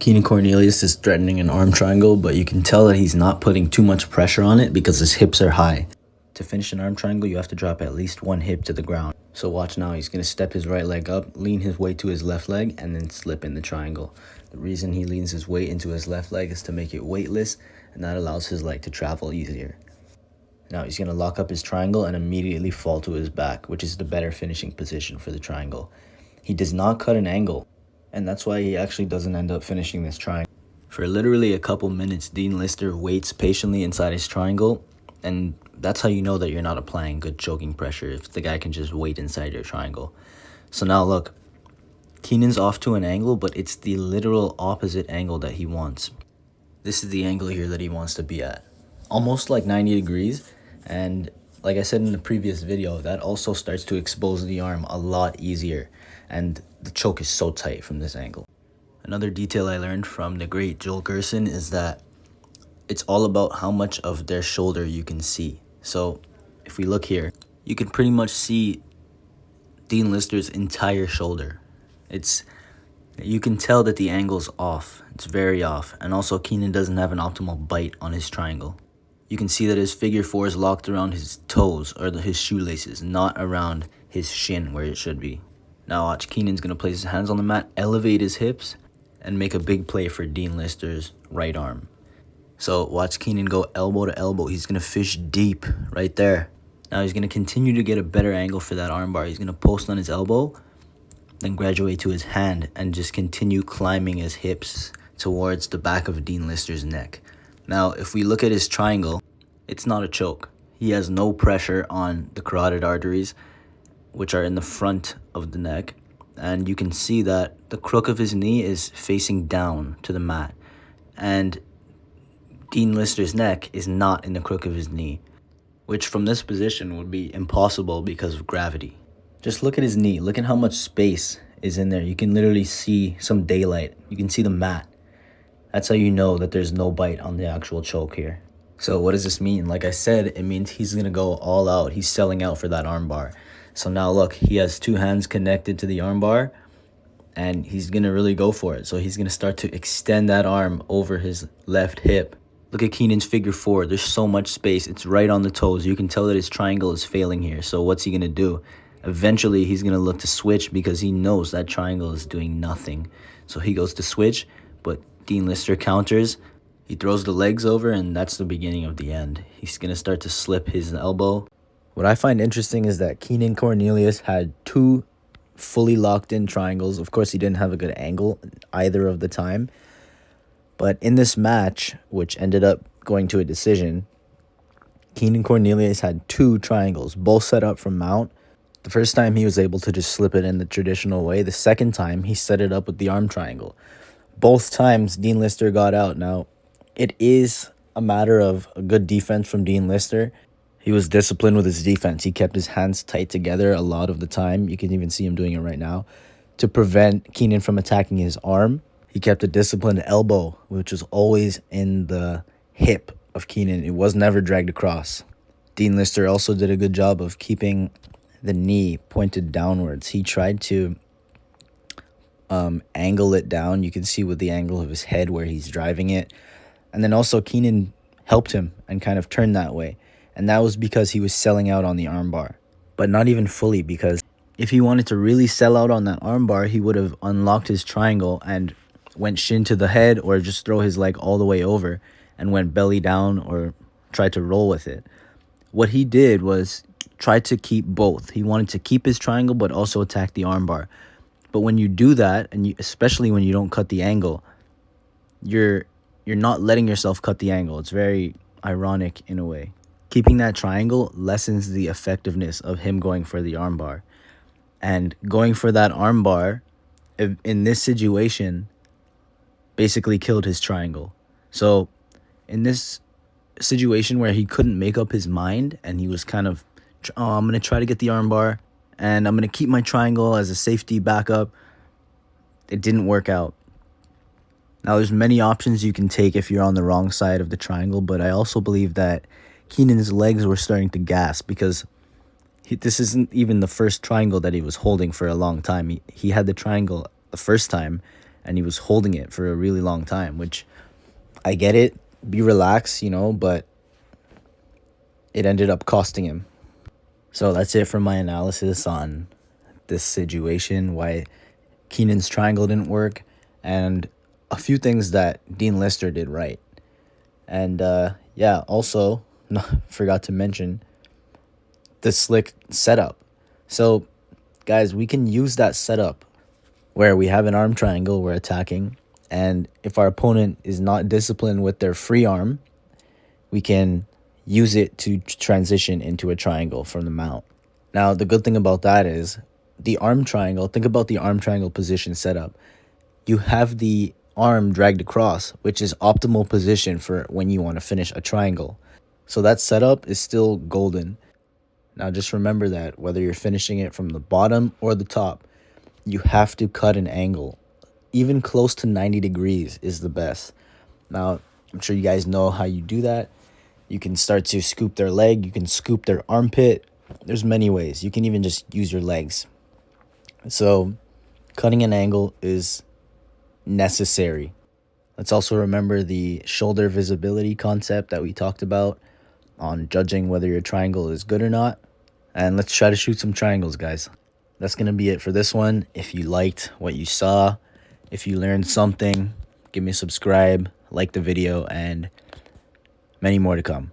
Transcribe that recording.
Keenan Cornelius is threatening an arm triangle, but you can tell that he's not putting too much pressure on it because his hips are high. To finish an arm triangle, you have to drop at least one hip to the ground. So watch now, he's going to step his right leg up, lean his weight to his left leg, and then slip in the triangle. The reason he leans his weight into his left leg is to make it weightless, and that allows his leg to travel easier. Now he's going to lock up his triangle and immediately fall to his back, which is the better finishing position for the triangle. He does not cut an angle, and that's why he actually doesn't end up finishing this triangle. For literally a couple minutes, Dean Lister waits patiently inside his triangle, and that's how you know that you're not applying good choking pressure, if the guy can just wait inside your triangle. So now look, Keenan's off to an angle, but it's the literal opposite angle that he wants. This is the angle here that he wants to be at. Almost like 90 degrees, and like I said in the previous video, that also starts to expose the arm a lot easier, and the choke is so tight from this angle. Another detail I learned from the great Joel Gerson is that it's all about how much of their shoulder you can see. So if we look here, you can pretty much see Dean Lister's entire shoulder. You can tell that the angle's off. It's very off. And also Keenan doesn't have an optimal bite on his triangle. You can see that his figure four is locked around his toes or his shoelaces, not around his shin where it should be. Now watch, Keenan's going to place his hands on the mat, elevate his hips, and make a big play for Dean Lister's right arm. So watch Keenan go elbow to elbow. He's going to fish deep right there. Now he's going to continue to get a better angle for that arm bar. He's going to post on his elbow, then graduate to his hand, and just continue climbing his hips towards the back of Dean Lister's neck. Now, if we look at his triangle, it's not a choke. He has no pressure on the carotid arteries, which are in the front of the neck. And you can see that the crook of his knee is facing down to the mat. And Dean Lister's neck is not in the crook of his knee, which from this position would be impossible because of gravity. Just look at his knee. Look at how much space is in there. You can literally see some daylight. You can see the mat. That's how you know that there's no bite on the actual choke here. So what does this mean? Like I said, it means he's going to go all out. He's selling out for that arm bar. So now look, he has two hands connected to the arm bar, and he's going to really go for it. So he's going to start to extend that arm over his left hip. Look at Keenan's figure four. There's so much space. It's right on the toes. You can tell that his triangle is failing here. So what's he going to do? Eventually, he's going to look to switch because he knows that triangle is doing nothing. So he goes to switch, but Dean Lister counters. He throws the legs over, and that's the beginning of the end. He's going to start to slip his elbow. What I find interesting is that Keenan Cornelius had two fully locked in triangles. Of course, he didn't have a good angle either of the time. But in this match, which ended up going to a decision, Keenan Cornelius had two triangles, both set up from mount. The first time he was able to just slip it in the traditional way. The second time, he set it up with the arm triangle. Both times, Dean Lister got out. Now, it is a matter of a good defense from Dean Lister. He was disciplined with his defense. He kept his hands tight together a lot of the time. You can even see him doing it right now. To prevent Keenan from attacking his arm, he kept a disciplined elbow, which was always in the hip of Keenan. It was never dragged across. Dean Lister also did a good job of keeping the knee pointed downwards. He tried to angle it down. You can see with the angle of his head where he's driving it. And then also Keenan helped him and kind of turned that way. And that was because he was selling out on the armbar. But not even fully, because if he wanted to really sell out on that armbar, he would have unlocked his triangle and went shin to the head, or just throw his leg all the way over and went belly down or tried to roll with it. What he did was try to keep both. He wanted to keep his triangle but also attack the armbar. But when you do that, and especially when you don't cut the angle, you're not letting yourself cut the angle. It's very ironic in a way. Keeping that triangle lessens the effectiveness of him going for the armbar. And going for that armbar, in this situation, basically killed his triangle. So in this situation where he couldn't make up his mind, and he was kind of, I'm going to try to get the armbar, and I'm going to keep my triangle as a safety backup, it didn't work out. Now, there's many options you can take if you're on the wrong side of the triangle, but I also believe that Keenan's legs were starting to gasp because this isn't even the first triangle that he was holding for a long time. He had the triangle the first time, and he was holding it for a really long time, which I get it. Be relaxed, you know, but it ended up costing him. So that's it for my analysis on this situation, why Keenan's triangle didn't work, and a few things that Dean Lister did right. And yeah, also forgot to mention the slick setup. So guys, we can use that setup where we have an arm triangle, we're attacking, and if our opponent is not disciplined with their free arm, we can use it to transition into a triangle from the mount. Now, the good thing about that is the arm triangle, think about the arm triangle position setup. You have the arm dragged across, which is optimal position for when you want to finish a triangle. So that setup is still golden. Now, just remember that whether you're finishing it from the bottom or the top, you have to cut an angle. Even close to 90 degrees is the best. Now, I'm sure you guys know how you do that. You can start to scoop their leg. You can scoop their armpit. There's many ways. You can even just use your legs. So cutting an angle is necessary. Let's also remember the shoulder visibility concept that we talked about on judging whether your triangle is good or not. And let's try to shoot some triangles, guys. That's going to be it for this one. If you liked what you saw, if you learned something, give me a subscribe, like the video, and many more to come.